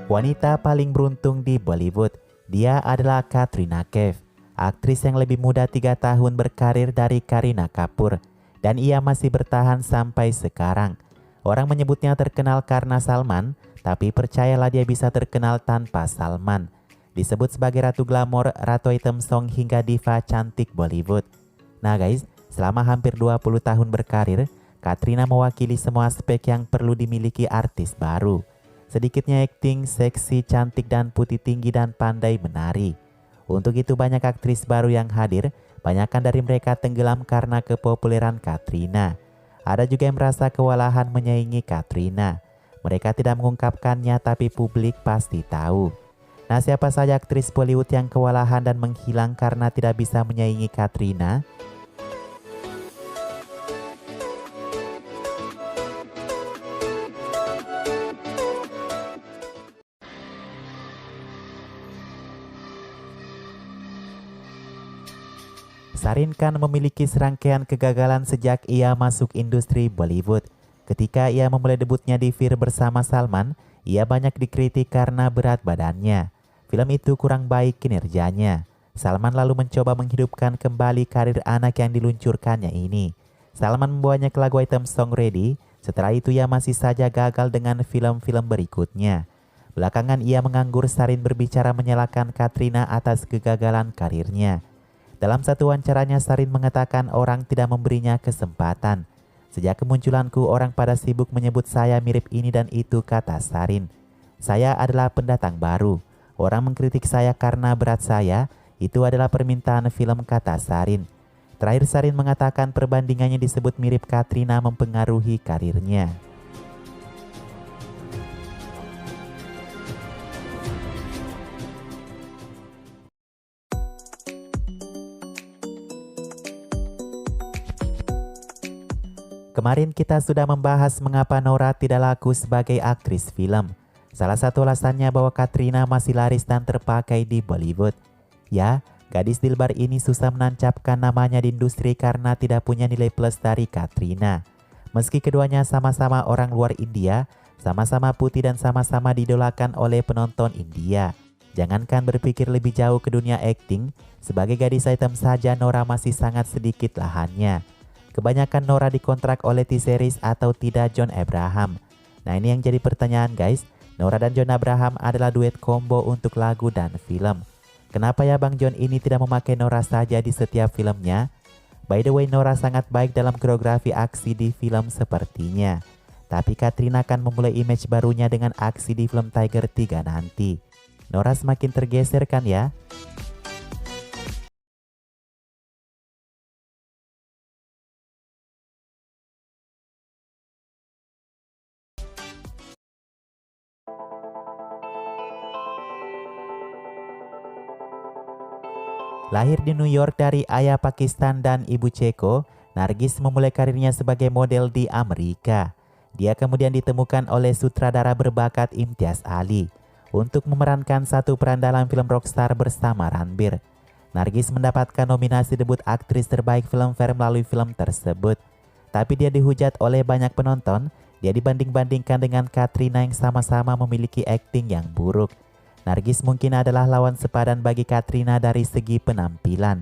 Wanita paling beruntung di Bollywood, dia adalah Katrina Kaif, aktris yang lebih muda 3 tahun berkarir dari Kareena Kapoor, dan ia masih bertahan sampai sekarang. Orang menyebutnya terkenal karena Salman, tapi percayalah dia bisa terkenal tanpa Salman. Disebut sebagai Ratu Glamor, Ratu Item Song hingga diva cantik Bollywood. Nah guys, selama hampir 20 tahun berkarir, Katrina mewakili semua aspek yang perlu dimiliki artis baru. Sedikitnya akting, seksi, cantik dan putih tinggi dan pandai menari. Untuk itu banyak aktris baru yang hadir, banyakkan dari mereka tenggelam karena kepopuleran Katrina. Ada juga yang merasa kewalahan menyaingi Katrina. Mereka tidak mengungkapkannya tapi publik pasti tahu. Nah, siapa saja aktris Bollywood yang kewalahan dan menghilang karena tidak bisa menyaingi Katrina? Shahrukh Khan memiliki serangkaian kegagalan sejak ia masuk industri Bollywood. Ketika ia memulai debutnya di Veer bersama Salman, ia banyak dikritik karena berat badannya. Film itu kurang baik kinerjanya. Salman lalu mencoba menghidupkan kembali karir anak yang diluncurkannya ini. Salman membawanya ke lagu Item Song Ready, setelah itu ia masih saja gagal dengan film-film berikutnya. Belakangan ia menganggur Shahrukh berbicara menyalahkan Katrina atas kegagalan karirnya. Dalam satu wawancaranya, Shahrukh mengatakan orang tidak memberinya kesempatan. Sejak kemunculanku, orang pada sibuk menyebut saya mirip ini dan itu, kata Shahrukh. Saya adalah pendatang baru. Orang mengkritik saya karena berat saya, itu adalah permintaan film, kata Shahrukh. Terakhir Shahrukh mengatakan perbandingannya disebut mirip Katrina mempengaruhi karirnya. Kemarin kita sudah membahas mengapa Nora tidak laku sebagai aktris film. Salah satu alasannya bahwa Katrina masih laris dan terpakai di Bollywood. Ya, gadis Dilbar ini susah menancapkan namanya di industri karena tidak punya nilai plus dari Katrina. Meski keduanya sama-sama orang luar India, sama-sama putih dan sama-sama didolakan oleh penonton India. Jangankan berpikir lebih jauh ke dunia akting, sebagai gadis item saja Nora masih sangat sedikit lahannya. Kebanyakan Nora dikontrak oleh T-Series atau tidak John Abraham. Nah, ini yang jadi pertanyaan guys. Nora dan John Abraham adalah duet combo untuk lagu dan film. Kenapa ya Bang John ini tidak memakai Nora saja di setiap filmnya? By the way, Nora sangat baik dalam koreografi aksi di film sepertinya. Tapi Katrina akan memulai image barunya dengan aksi di film Tiger 3 nanti. Nora semakin tergeser kan ya? Lahir di New York dari ayah Pakistan dan ibu Ceko, Nargis memulai karirnya sebagai model di Amerika. Dia kemudian ditemukan oleh sutradara berbakat Imtiaz Ali untuk memerankan satu peran dalam film Rockstar bersama Ranbir. Nargis mendapatkan nominasi debut aktris terbaik Filmfare melalui film tersebut. Tapi dia dihujat oleh banyak penonton, dia dibanding-bandingkan dengan Katrina yang sama-sama memiliki akting yang buruk. Nargis mungkin adalah lawan sepadan bagi Katrina dari segi penampilan.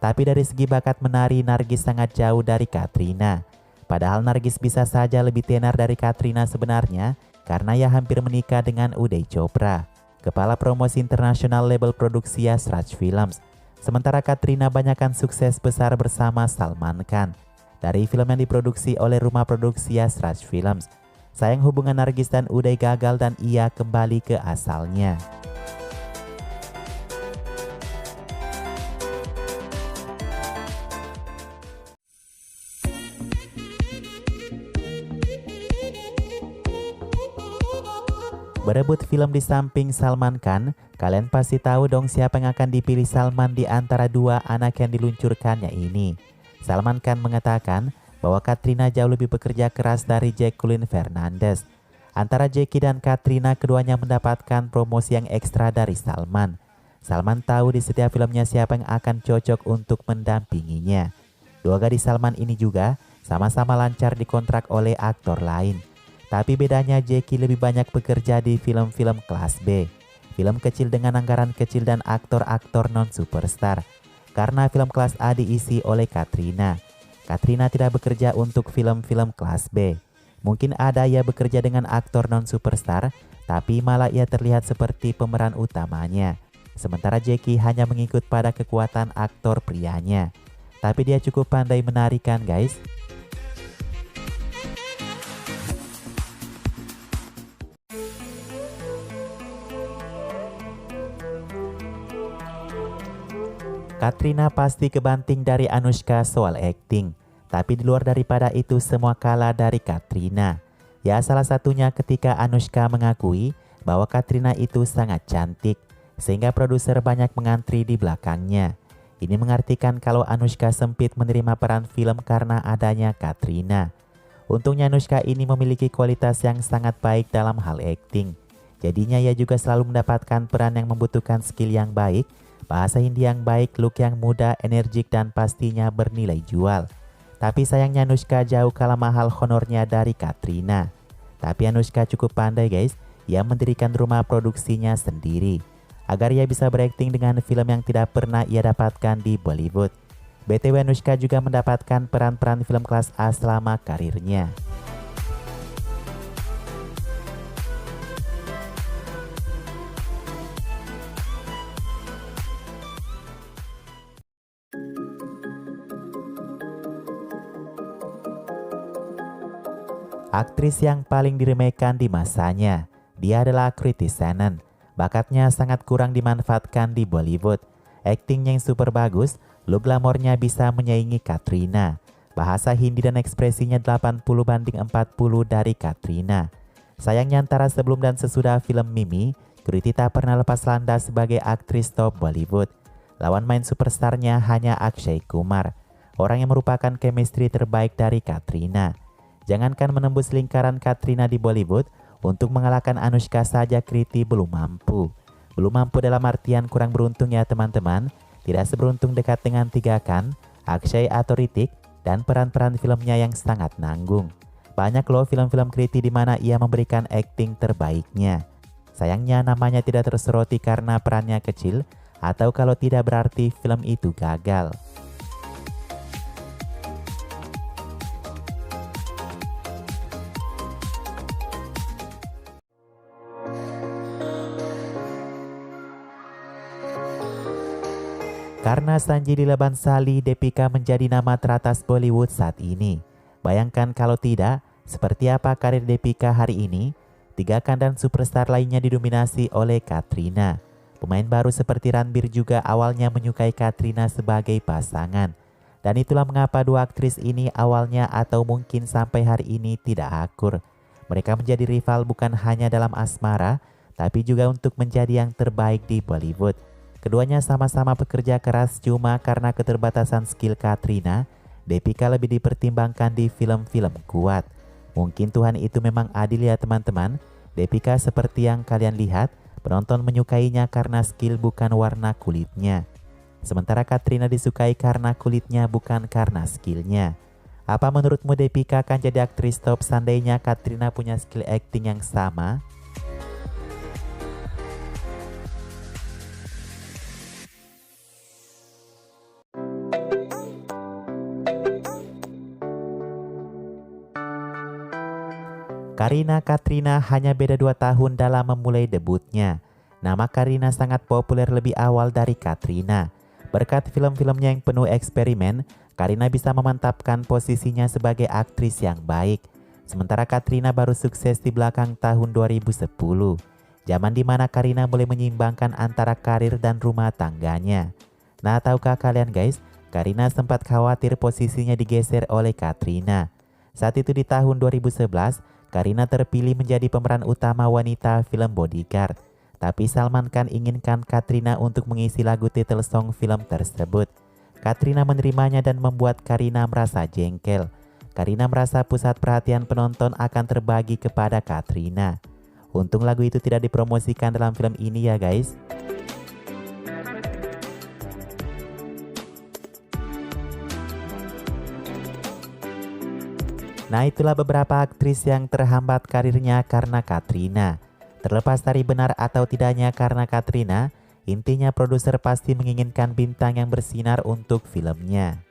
Tapi dari segi bakat menari, Nargis sangat jauh dari Katrina. Padahal Nargis bisa saja lebih tenar dari Katrina sebenarnya, karena ia hampir menikah dengan Uday Chopra, kepala promosi internasional label produksi Yasraj Films. Sementara Katrina banyakkan sukses besar bersama Salman Khan dari film yang diproduksi oleh rumah produksi Yasraj Films. Sayang hubungan Nargis dan Uday gagal dan ia kembali ke asalnya. Berebut film di samping Salman Khan, kalian pasti tahu dong siapa yang akan dipilih Salman di antara dua anak yang diluncurkannya ini. Salman Khan mengatakan bahwa Katrina jauh lebih bekerja keras dari Jacqueline Fernandez. Antara Jackie dan Katrina, keduanya mendapatkan promosi yang ekstra dari Salman. Salman tahu di setiap filmnya siapa yang akan cocok untuk mendampinginya. Dua gadis Salman ini juga sama-sama lancar dikontrak oleh aktor lain. Tapi bedanya Jackie lebih banyak bekerja di film-film kelas B, film kecil dengan anggaran kecil dan aktor-aktor non-superstar. Karena film kelas A diisi oleh Katrina. Katrina tidak bekerja untuk film-film kelas B. Mungkin ada ia bekerja dengan aktor non-superstar, tapi malah ia terlihat seperti pemeran utamanya. Sementara Jackie hanya mengikut pada kekuatan aktor prianya. Tapi dia cukup pandai menarikan guys. Katrina pasti kebanting dari Anushka soal acting. Tapi di luar daripada itu semua kalah dari Katrina. Ya salah satunya ketika Anushka mengakui bahwa Katrina itu sangat cantik. Sehingga produser banyak mengantri di belakangnya. Ini mengartikan kalau Anushka sempit menerima peran film karena adanya Katrina. Untungnya Anushka ini memiliki kualitas yang sangat baik dalam hal acting. Jadinya ia juga selalu mendapatkan peran yang membutuhkan skill yang baik, bahasa Hindi yang baik, look yang muda, energik dan pastinya bernilai jual. Tapi sayangnya Anushka jauh kalah mahal honornya dari Katrina. Tapi Anushka cukup pandai guys, ia mendirikan rumah produksinya sendiri agar ia bisa berakting dengan film yang tidak pernah ia dapatkan di Bollywood. BTW Anushka juga mendapatkan peran-peran film kelas A selama karirnya. Aktris yang paling diremehkan di masanya, dia adalah Kriti Sanon. Bakatnya sangat kurang dimanfaatkan di Bollywood. Aktingnya yang super bagus, look glamornya bisa menyaingi Katrina. Bahasa Hindi dan ekspresinya 80/40 dari Katrina. Sayangnya antara sebelum dan sesudah film Mimi, Kriti tak pernah lepas landas sebagai aktris top Bollywood. Lawan main superstarnya hanya Akshay Kumar, orang yang merupakan chemistry terbaik dari Katrina. Jangankan menembus lingkaran Katrina di Bollywood, untuk mengalahkan Anushka saja Kriti belum mampu. Belum mampu dalam artian kurang beruntung ya teman-teman. Tidak seberuntung dekat dengan Tiga Khan, Akshay atau Hrithik, dan peran-peran filmnya yang sangat nanggung. Banyak loh film-film Kriti di mana ia memberikan akting terbaiknya. Sayangnya namanya tidak tersoroti karena perannya kecil, atau kalau tidak berarti film itu gagal. Karena Sanjay Leela Bhansali, Deepika menjadi nama teratas Bollywood saat ini. Bayangkan kalau tidak, seperti apa karir Deepika hari ini? Tiga Khan dan superstar lainnya didominasi oleh Katrina. Pemain baru seperti Ranbir juga awalnya menyukai Katrina sebagai pasangan. Dan itulah mengapa dua aktris ini awalnya atau mungkin sampai hari ini tidak akur. Mereka menjadi rival bukan hanya dalam asmara, tapi juga untuk menjadi yang terbaik di Bollywood. Keduanya sama-sama bekerja keras, cuma karena keterbatasan skill Katrina, Deepika lebih dipertimbangkan di film-film kuat. Mungkin Tuhan itu memang adil ya teman-teman. Deepika seperti yang kalian lihat, penonton menyukainya karena skill bukan warna kulitnya. Sementara Katrina disukai karena kulitnya bukan karena skillnya. Apa menurutmu Deepika akan jadi aktris top seandainya Katrina punya skill acting yang sama? Kareena Katrina hanya beda 2 tahun dalam memulai debutnya. Nama Kareena sangat populer lebih awal dari Katrina. Berkat film-filmnya yang penuh eksperimen, Kareena bisa memantapkan posisinya sebagai aktris yang baik. Sementara Katrina baru sukses di belakang tahun 2010. Zaman dimana Kareena mulai menyeimbangkan antara karir dan rumah tangganya. Nah, tahukah kalian guys, Kareena sempat khawatir posisinya digeser oleh Katrina. Saat itu di tahun 2011, Kareena terpilih menjadi pemeran utama wanita film Bodyguard. Tapi Salman Khan inginkan Katrina untuk mengisi lagu title song film tersebut. Katrina menerimanya dan membuat Kareena merasa jengkel. Kareena merasa pusat perhatian penonton akan terbagi kepada Katrina. Untung lagu itu tidak dipromosikan dalam film ini ya guys. Nah, itulah beberapa aktris yang terhambat karirnya karena Katrina. Terlepas dari benar atau tidaknya karena Katrina, intinya produser pasti menginginkan bintang yang bersinar untuk filmnya.